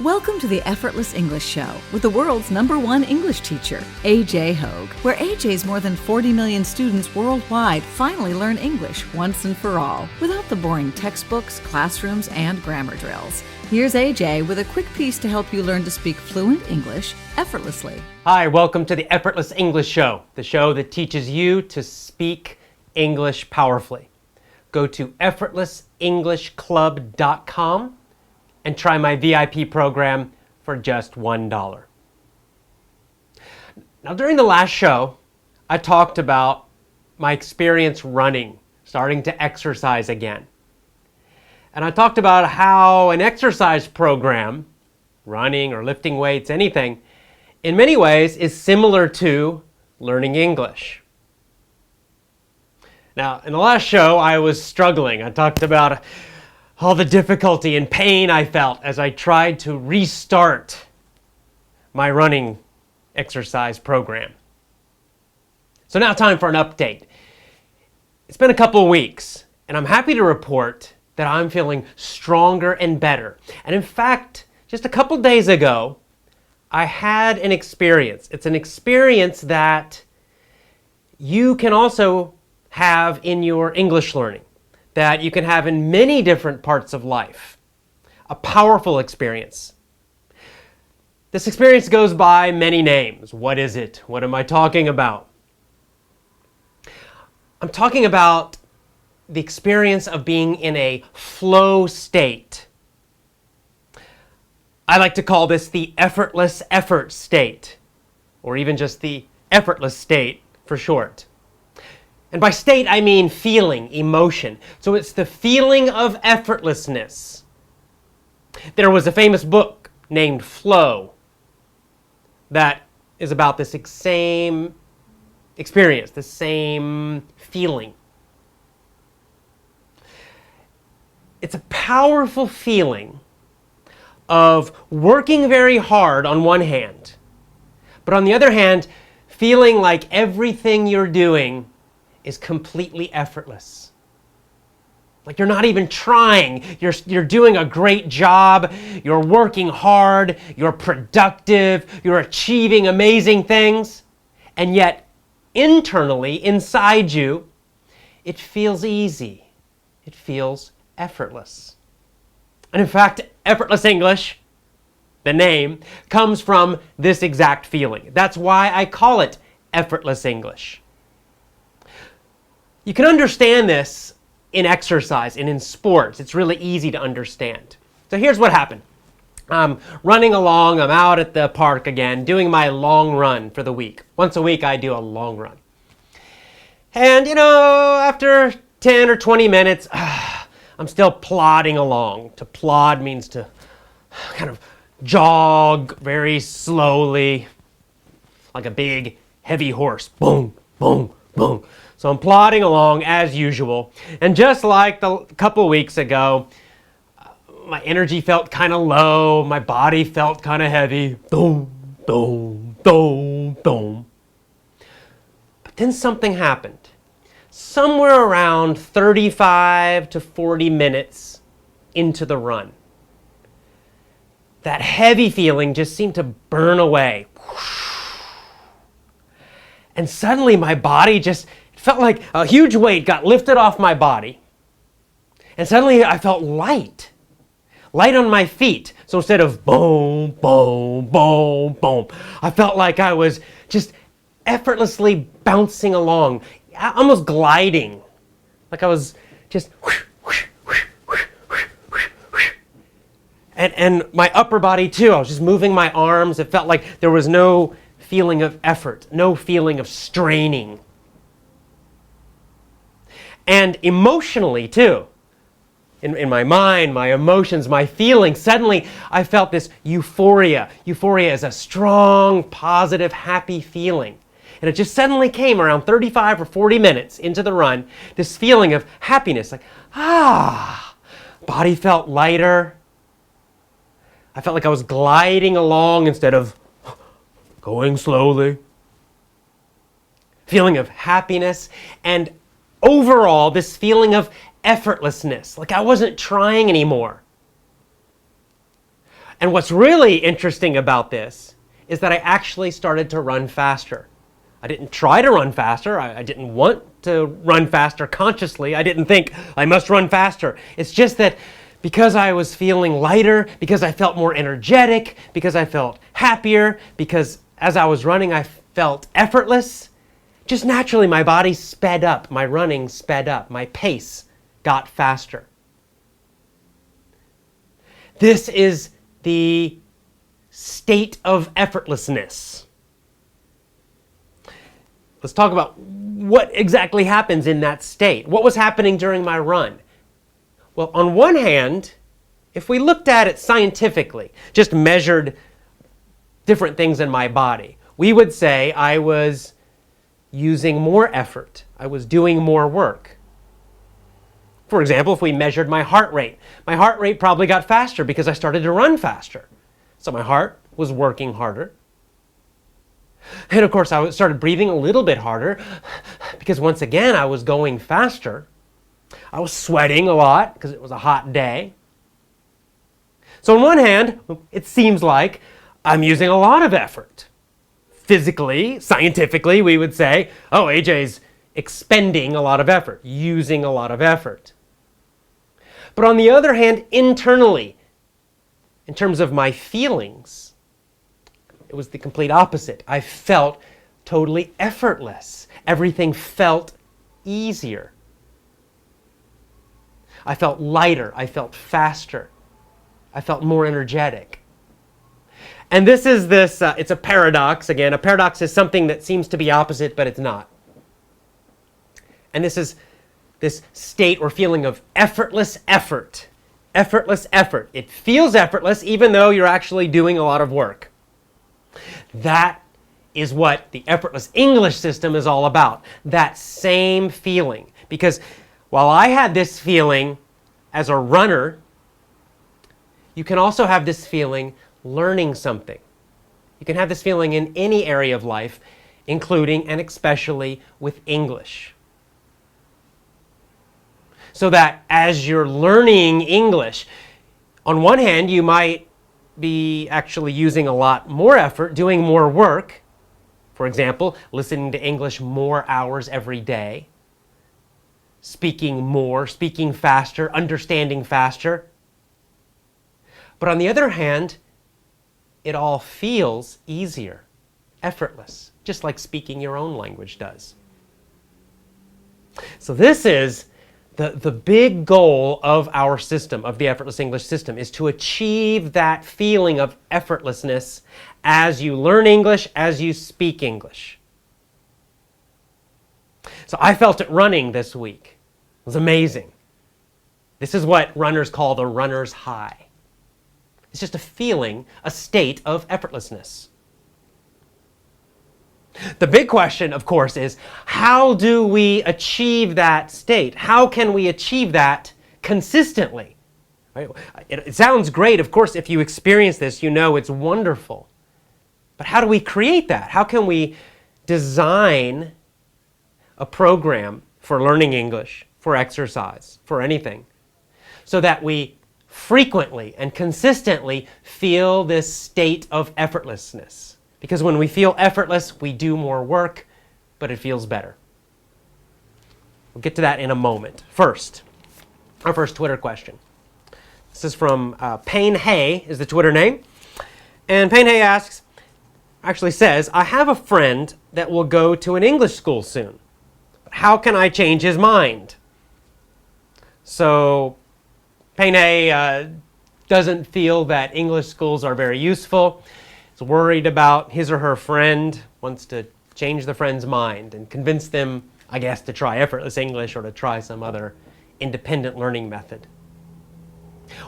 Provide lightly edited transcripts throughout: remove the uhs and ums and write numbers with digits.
Welcome to the Effortless English Show with the world's #1 English teacher, AJ Hoge, where AJ's more than 40 million students worldwide finally learn English once and for all, without the boring textbooks, classrooms, and grammar drills. Here's AJ with a quick piece to help you learn to speak fluent English effortlessly. Hi, welcome to the Effortless English Show, the show that teaches you to speak English powerfully. Go to effortlessenglishclub.com and try my VIP program for just $1. Now, during the last show, I talked about my experience running, starting to exercise again. And I talked about how an exercise program, running or lifting weights, anything, in many ways is similar to learning English. Now, in the last show, I was struggling. I talked about all the difficulty and pain I felt as I tried to restart my running exercise program. So now time for an update. It's been a couple of weeks, and I'm happy to report that I'm feeling stronger and better. And in fact, just a couple days ago, I had an experience. It's an experience that you can also have in your English learning, that you can have in many different parts of life. A powerful experience. This experience goes by many names. What is it? What am I talking about? I'm talking about the experience of being in a flow state. I like to call this the effortless effort state, or even just the effortless state for short. And by state, I mean feeling, emotion. So it's the feeling of effortlessness. There was a famous book named Flow that is about this same experience, the same feeling. It's a powerful feeling of working very hard on one hand, but on the other hand, feeling like everything you're doing is completely effortless. Like you're not even trying. You're doing a great job. You're working hard. You're productive. You're achieving amazing things. And yet, internally, inside you, it feels easy. It feels effortless. And in fact, Effortless English, the name, comes from this exact feeling. That's why I call it Effortless English. You can understand this in exercise and in sports. It's really easy to understand. So here's what happened. I'm running along. I'm out at the park again, doing my long run for the week. Once a week, I do a long run. And, after 10 or 20 minutes, I'm still plodding along. To plod means to kind of jog very slowly, like a big, heavy horse. Boom, boom, boom. So I'm plodding along as usual. And just like a couple weeks ago, my energy felt kind of low. My body felt kind of heavy. Boom, boom, boom, boom. But then something happened. Somewhere around 35 to 40 minutes into the run, that heavy feeling just seemed to burn away. And suddenly my body just felt like a huge weight got lifted off my body. And suddenly I felt light on my feet. So instead of boom, boom, boom, boom, I felt like I was just effortlessly bouncing along, almost gliding. Like I was just and my upper body too. I was just moving my arms. It felt like there was no feeling of effort, no feeling of straining. And emotionally too, in my mind, my emotions, my feelings, suddenly I felt this euphoria. Euphoria is a strong, positive, happy feeling. And it just suddenly came around 35 or 40 minutes into the run, this feeling of happiness, like, body felt lighter. I felt like I was gliding along instead of going slowly. Feeling of happiness and overall this feeling of effortlessness, like I wasn't trying anymore. And what's really interesting about this is that I actually started to run faster. I didn't try to run faster. I didn't want to run faster consciously. I didn't think I must run faster. It's just that because I was feeling lighter, because I felt more energetic, because I felt happier, because as I was running I felt effortless, just naturally my body sped up, my running sped up, my pace got faster. This is the state of effortlessness. Let's talk about what exactly happens in that state. What was happening during my run? Well, on one hand, if we looked at it scientifically, just measured different things in my body, we would say I was using more effort. I was doing more work. For example, if we measured my heart rate probably got faster because I started to run faster. So my heart was working harder. And of course, I started breathing a little bit harder because once again, I was going faster. I was sweating a lot because it was a hot day. So on one hand, it seems like I'm using a lot of effort. Physically, scientifically, we would say, oh, AJ's expending a lot of effort, using a lot of effort. But on the other hand, internally, in terms of my feelings, it was the complete opposite. I felt totally effortless. Everything felt easier. I felt lighter. I felt faster. I felt more energetic. And this is it's a paradox. Again, a paradox is something that seems to be opposite, but it's not. And this is this state or feeling of effortless effort. Effortless effort. It feels effortless even though you're actually doing a lot of work. That is what the effortless English system is all about. That same feeling. Because while I had this feeling as a runner, you can also have this feeling learning something. You can have this feeling in any area of life, including and especially with English. So that as you're learning English, on one hand, you might be actually using a lot more effort, doing more work. For example, listening to English more hours every day, speaking more, speaking faster, understanding faster. But on the other hand, it all feels easier, effortless, just like speaking your own language does. So this is the big goal of our system, of the effortless English system, is to achieve that feeling of effortlessness as you learn English, as you speak English. So I felt it running this week. It was amazing. This is what runners call the runner's high. It's just a feeling, a state of effortlessness. The big question, of course, is how do we achieve that state? How can we achieve that consistently? Right? It sounds great. Of course, if you experience this, you know it's wonderful. But how do we create that? How can we design a program for learning English, for exercise, for anything, so that we frequently and consistently feel this state of effortlessness? Because when we feel effortless, we do more work, but it feels better. We'll get to that in a moment. First, our first Twitter question. This is from Payne Hay, is the Twitter name. And Payne Hay actually says, I have a friend that will go to an English school soon. How can I change his mind? So Payne Hay doesn't feel that English schools are very useful. He's worried about his or her friend, wants to change the friend's mind and convince them, I guess, to try effortless English or to try some other independent learning method.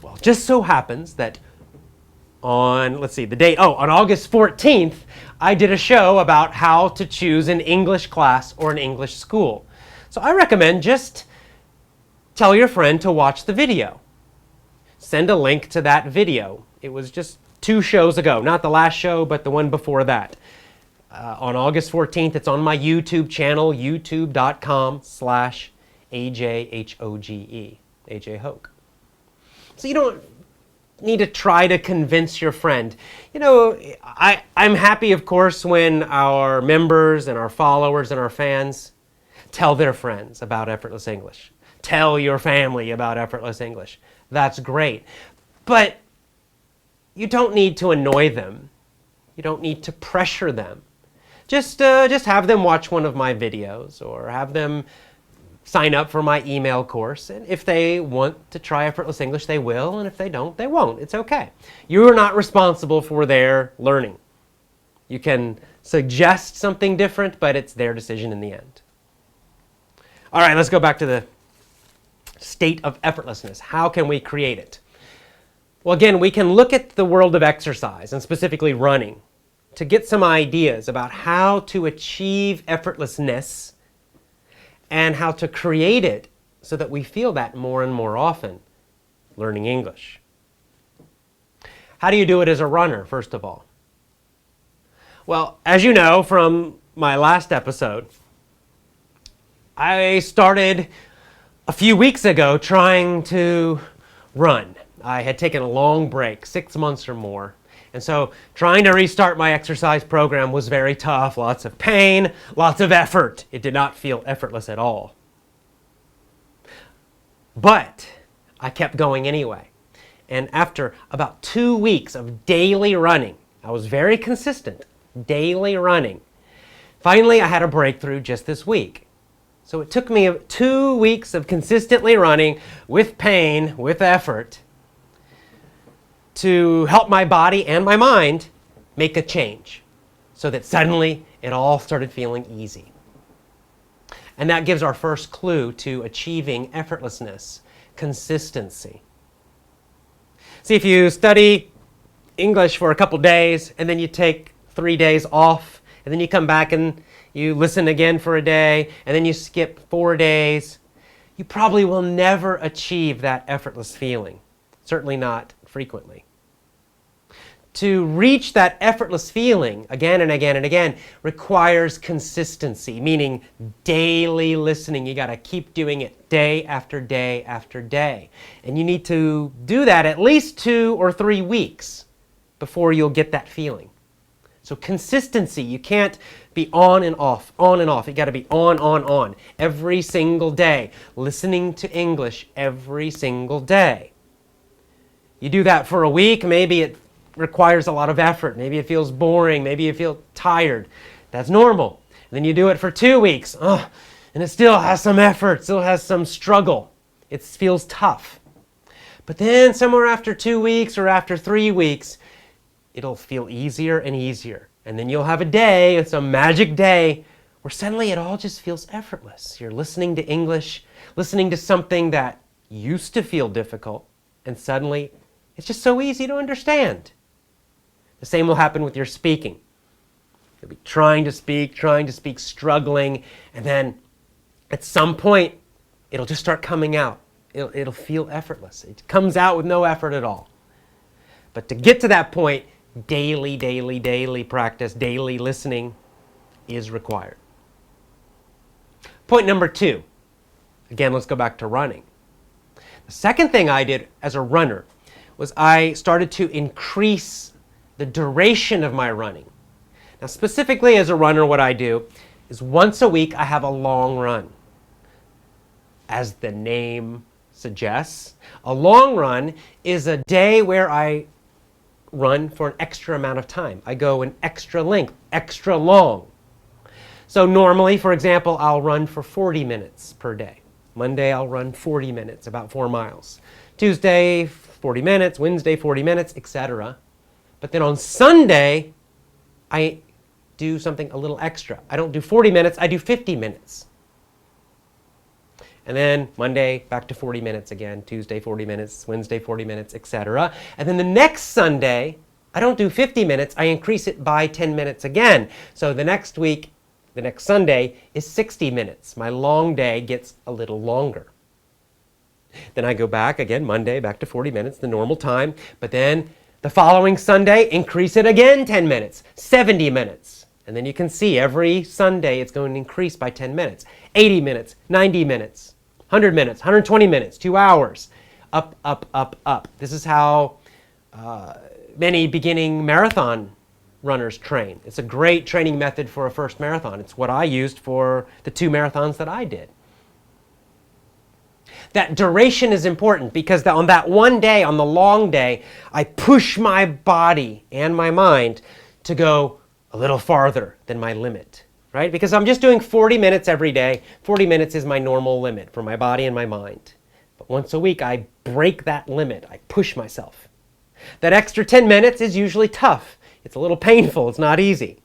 Well, it just so happens that on August 14th, I did a show about how to choose an English class or an English school. So I recommend just tell your friend to watch the video. Send a link to that video. It was just 2 shows ago, not the last show, but the one before that. On August 14th, it's on my YouTube channel, youtube.com/AJ Hoge, AJ Hoge. So you don't need to try to convince your friend. You know, I'm happy, of course, when our members and our followers and our fans tell their friends about Effortless English. Tell your family about Effortless English. That's great. But you don't need to annoy them. You don't need to pressure them. Just have them watch one of my videos or have them sign up for my email course. And if they want to try Effortless English, they will. And if they don't, they won't. It's okay. You are not responsible for their learning. You can suggest something different, but it's their decision in the end. All right, let's go back to the state of effortlessness. How can we create it? Well, again, we can look at the world of exercise, and specifically running, to get some ideas about how to achieve effortlessness and how to create it so that we feel that more and more often learning English. How do you do it as a runner, first of all? Well, as you know from my last episode, I started a few weeks ago trying to run. I had taken a long break, 6 months or more. And so trying to restart my exercise program was very tough, lots of pain, lots of effort. It did not feel effortless at all. But I kept going anyway. And after about 2 weeks of daily running, I was very consistent, daily running. Finally, I had a breakthrough just this week. So it took me 2 weeks of consistently running with pain, with effort, to help my body and my mind make a change so that suddenly it all started feeling easy. And that gives our first clue to achieving effortlessness, consistency. See, if you study English for a couple days and then you take 3 days off and then you come back and you listen again for a day and then you skip 4 days, you probably will never achieve that effortless feeling, certainly not frequently. To reach that effortless feeling again and again and again requires consistency, meaning daily listening. You got to keep doing it day after day after day. And you need to do that at least 2 or 3 weeks before you'll get that feeling. So consistency, you can't be on and off, on and off. You got to be on, every single day, listening to English every single day. You do that for a week, maybe it requires a lot of effort. Maybe it feels boring. Maybe you feel tired. That's normal. And then you do it for 2 weeks. And it still has some effort, still has some struggle. It feels tough. But then somewhere after 2 weeks or after 3 weeks, it'll feel easier and easier. And then you'll have a day, it's a magic day, where suddenly it all just feels effortless. You're listening to English, listening to something that used to feel difficult, and suddenly it's just so easy to understand. The same will happen with your speaking. You'll be trying to speak, struggling, and then at some point, it'll just start coming out. It'll feel effortless. It comes out with no effort at all. But to get to that point, daily practice, daily listening is required. Point number 2. Again, let's go back to running. The second thing I did as a runner was I started to increase the duration of my running. Now, specifically as a runner, what I do is once a week I have a long run. As the name suggests, a long run is a day where I run for an extra amount of time. I go an extra length, extra long. So normally, for example, I'll run for 40 minutes per day. Monday I'll run 40 minutes, about 4 miles. Tuesday, 40 minutes, Wednesday, 40 minutes, etc. But then on Sunday, I do something a little extra. I don't do 40 minutes, I do 50 minutes. And then Monday, back to 40 minutes again. Tuesday, 40 minutes. Wednesday, 40 minutes, etc. And then the next Sunday, I don't do 50 minutes. I increase it by 10 minutes again. So the next week, the next Sunday, is 60 minutes. My long day gets a little longer. Then I go back again, Monday, back to 40 minutes, the normal time. But then the following Sunday, increase it again 10 minutes, 70 minutes. And then you can see every Sunday it's going to increase by 10 minutes, 80 minutes, 90 minutes, 100 minutes, 120 minutes, 2 hours, up. This is how Many beginning marathon runners train. It's a great training method for a first marathon. It's what I used for the 2 marathons that I did. That duration is important because on that one day, on the long day, I push my body and my mind to go a little farther than my limit, right? Because I'm just doing 40 minutes every day. 40 minutes is my normal limit for my body and my mind. But once a week, I break that limit. I push myself. That extra 10 minutes is usually tough. It's a little painful. It's not easy.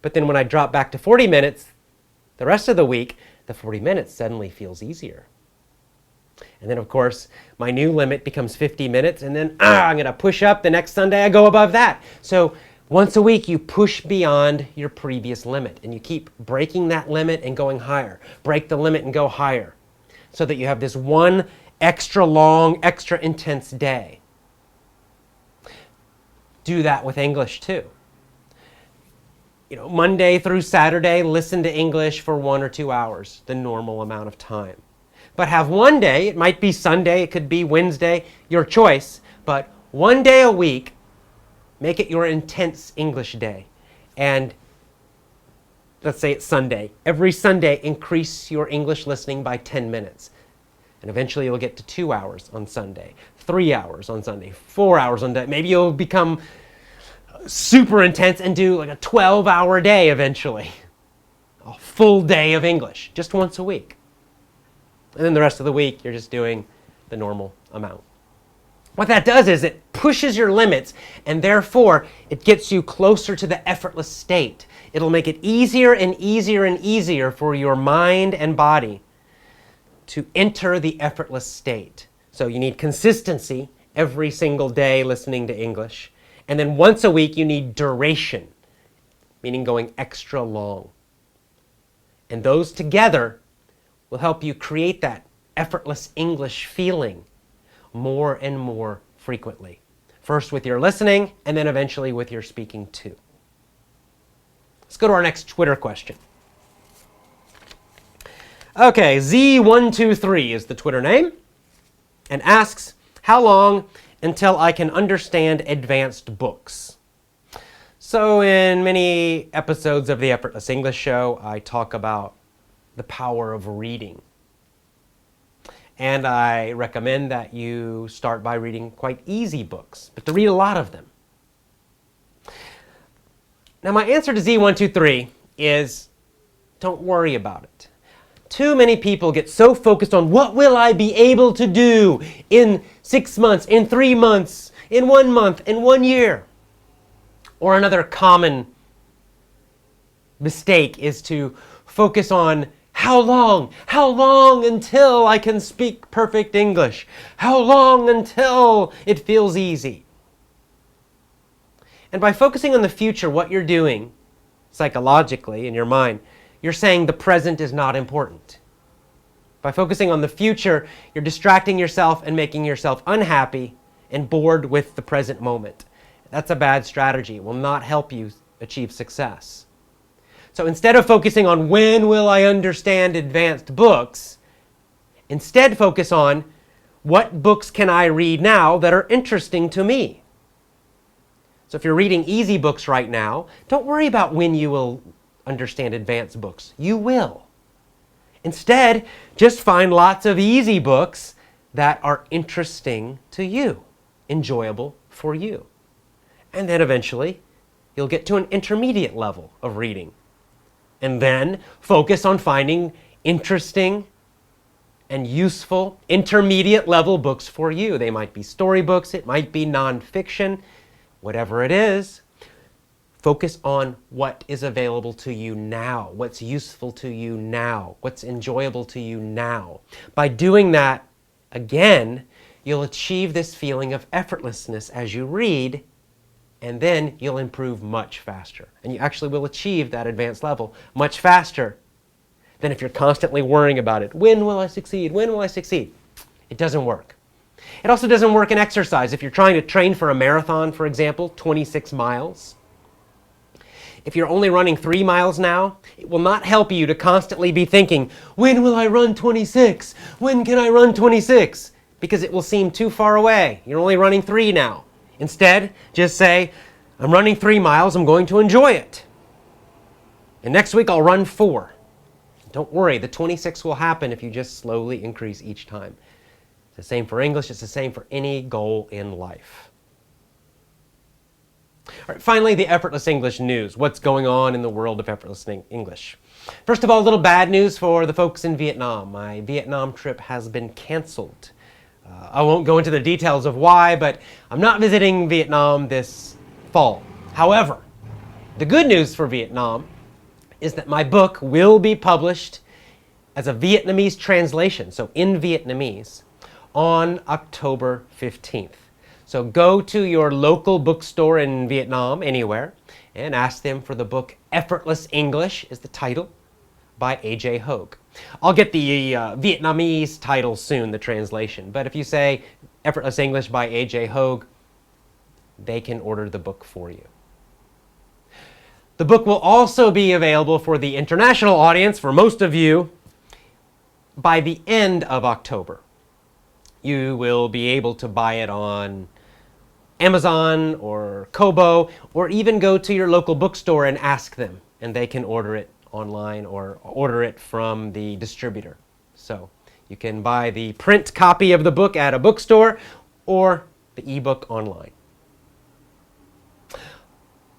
But then when I drop back to 40 minutes, the rest of the week, the 40 minutes suddenly feels easier. And then, of course, my new limit becomes 50 minutes, and then I'm going to push up. The next Sunday, I go above that. So once a week, you push beyond your previous limit, and you keep breaking that limit and going higher. Break the limit and go higher, so that you have this one extra long, extra intense day. Do that with English, too. Monday through Saturday, listen to English for 1 or 2 hours, the normal amount of time. But have one day, it might be Sunday, it could be Wednesday, your choice, but one day a week, make it your intense English day. And let's say it's Sunday. Every Sunday, increase your English listening by 10 minutes. And eventually you'll get to 2 hours on Sunday, 3 hours on Sunday, 4 hours on Sunday. Maybe you'll become super intense and do like a 12-hour day eventually. A full day of English, just once a week. And then the rest of the week, you're just doing the normal amount. What that does is it pushes your limits, and therefore it gets you closer to the effortless state. It'll make it easier and easier and easier for your mind and body to enter the effortless state. So you need consistency every single day listening to English. And then once a week, you need duration, meaning going extra long. And those together will help you create that effortless English feeling more and more frequently. First with your listening, and then eventually with your speaking too. Let's go to our next Twitter question. Okay, Z123 is the Twitter name, and asks, how long until I can understand advanced books? So in many episodes of the Effortless English Show, I talk about the power of reading. And I recommend that you start by reading quite easy books, but to read a lot of them. Now my answer to Z123 is, don't worry about it. Too many people get so focused on what will I be able to do in 6 months, in 3 months, in 1 month, in 1 year. Or another common mistake is to focus on how long until I can speak perfect English? How long until it feels easy? And by focusing on the future, what you're doing psychologically in your mind, you're saying the present is not important. By focusing on the future, you're distracting yourself and making yourself unhappy and bored with the present moment. That's a bad strategy. It will not help you achieve success. So instead of focusing on when will I understand advanced books, instead focus on what books can I read now that are interesting to me. So if you're reading easy books right now, don't worry about when you will understand advanced books. You will. Instead, just find lots of easy books that are interesting to you, enjoyable for you. And then eventually, you'll get to an intermediate level of reading. And then focus on finding interesting and useful intermediate level books for you. They might be storybooks, it might be nonfiction, whatever it is. Focus on what is available to you now, what's useful to you now, what's enjoyable to you now. By doing that, again, you'll achieve this feeling of effortlessness as you read, and then you'll improve much faster. And you actually will achieve that advanced level much faster than if you're constantly worrying about it. When will I succeed? When will I succeed? It doesn't work. It also doesn't work in exercise. If you're trying to train for a marathon, for example, 26 miles, if you're only running 3 miles now, it will not help you to constantly be thinking, when will I run 26? When can I run 26? because it will seem too far away. You're only running 3 now. Instead, just say, I'm running 3 miles, I'm going to enjoy it. And next week I'll run 4. Don't worry, the 26 will happen if you just slowly increase each time. It's the same for English, it's the same for any goal in life. All right, finally, the Effortless English news. What's going on in the world of effortless English? First of all, a little bad news for the folks in Vietnam. My Vietnam trip has been canceled. I won't go into the details of why, but I'm not visiting Vietnam this fall. However, the good news for Vietnam is that my book will be published as a Vietnamese translation, so in Vietnamese, on October 15th. So go to your local bookstore in Vietnam, anywhere, and ask them for the book Effortless English is the title, by AJ Hoge. I'll get the Vietnamese title soon, the translation, but if you say Effortless English by AJ Hoge, they can order the book for you. The book will also be available for the international audience, for most of you, by the end of October. You will be able to buy it on Amazon or Kobo, or even go to your local bookstore and ask them, and they can order it online or order it from the distributor. So you can buy the print copy of the book at a bookstore or the ebook online.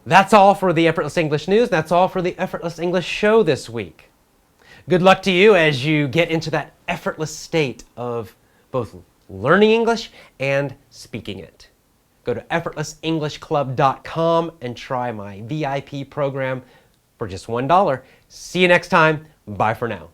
That's all for the Effortless English News. That's all for the Effortless English Show this week. Good luck to you as you get into that effortless state of both learning English and speaking it. Go to effortlessenglishclub.com and try my VIP program for just $1. See you next time. Bye for now.